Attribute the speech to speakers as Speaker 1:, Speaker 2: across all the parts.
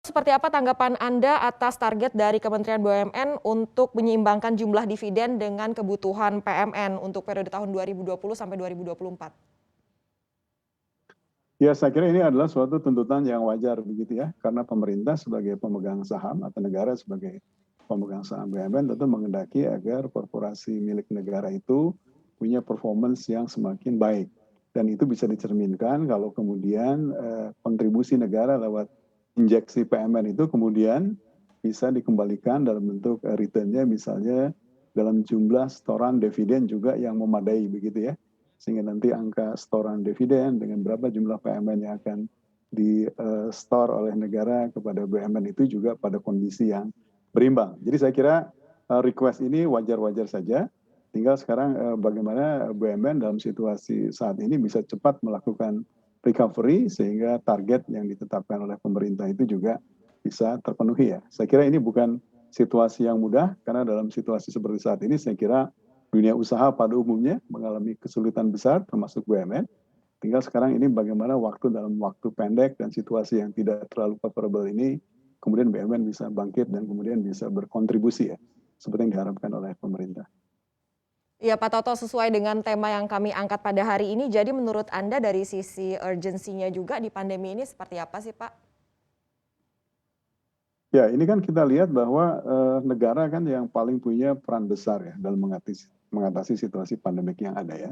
Speaker 1: Seperti apa tanggapan Anda atas target dari Kementerian BUMN untuk menyeimbangkan jumlah dividen dengan kebutuhan PMN untuk periode tahun 2020 sampai 2024?
Speaker 2: Ya, saya kira ini adalah suatu tuntutan yang wajar begitu ya, karena pemerintah sebagai pemegang saham atau negara sebagai pemegang saham BUMN tentu menghendaki agar korporasi milik negara itu punya performance yang semakin baik. Dan itu bisa dicerminkan kalau kemudian kontribusi negara lewat injeksi PMN itu kemudian bisa dikembalikan dalam bentuk return-nya misalnya dalam jumlah setoran dividen juga yang memadai begitu ya. Sehingga nanti angka setoran dividen dengan berapa jumlah PMN yang akan di-store oleh negara kepada BUMN itu juga pada kondisi yang berimbang. Jadi saya kira request ini wajar-wajar saja. Tinggal sekarang bagaimana BUMN dalam situasi saat ini bisa cepat melakukan recovery sehingga target yang ditetapkan oleh pemerintah itu juga bisa terpenuhi ya. Saya kira ini bukan situasi yang mudah karena dalam situasi seperti saat ini saya kira dunia usaha pada umumnya mengalami kesulitan besar termasuk BUMN. Tinggal sekarang ini bagaimana dalam waktu pendek dan situasi yang tidak terlalu favorable ini kemudian BUMN bisa bangkit dan kemudian bisa berkontribusi ya seperti yang diharapkan oleh pemerintah.
Speaker 1: Ya Pak Toto, sesuai dengan tema yang kami angkat pada hari ini, jadi menurut Anda dari sisi urgensinya juga di pandemi ini seperti apa sih Pak?
Speaker 2: Ya, ini kan kita lihat bahwa negara kan yang paling punya peran besar ya dalam mengatasi situasi pandemik yang ada ya.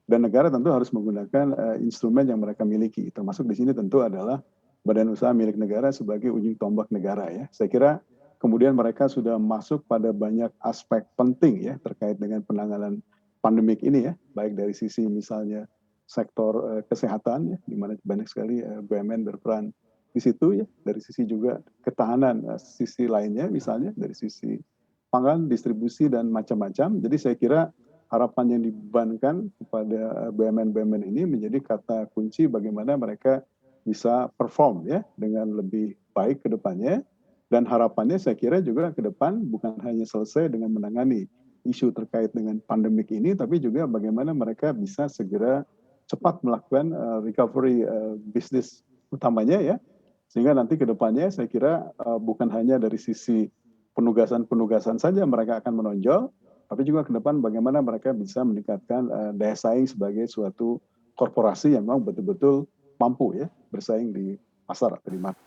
Speaker 2: Dan negara tentu harus menggunakan instrumen yang mereka miliki. Termasuk di sini tentu adalah badan usaha milik negara sebagai ujung tombak negara ya. Saya kira kemudian mereka sudah masuk pada banyak aspek penting ya terkait dengan penanganan pandemik ini ya. Baik dari sisi misalnya sektor kesehatan ya, di mana banyak sekali BUMN berperan di situ ya. Dari sisi juga ketahanan sisi lainnya misalnya dari sisi pangan, distribusi dan macam-macam. Jadi saya kira harapan yang dibebankan kepada BUMN-BUMN ini menjadi kata kunci bagaimana mereka bisa perform ya dengan lebih baik ke depannya. Dan harapannya saya kira juga ke depan bukan hanya selesai dengan menangani isu terkait dengan pandemik ini, tapi juga bagaimana mereka bisa segera cepat melakukan recovery bisnis utamanya ya. Sehingga nanti ke depannya saya kira bukan hanya dari sisi penugasan-penugasan saja mereka akan menonjol, tapi juga ke depan bagaimana mereka bisa meningkatkan daya saing sebagai suatu korporasi yang memang betul-betul mampu ya bersaing di pasar atau di market.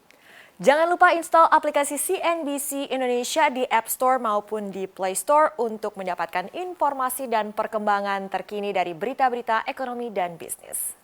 Speaker 1: Jangan lupa install aplikasi CNBC Indonesia di App Store maupun di Play Store untuk mendapatkan informasi dan perkembangan terkini dari berita-berita ekonomi dan bisnis.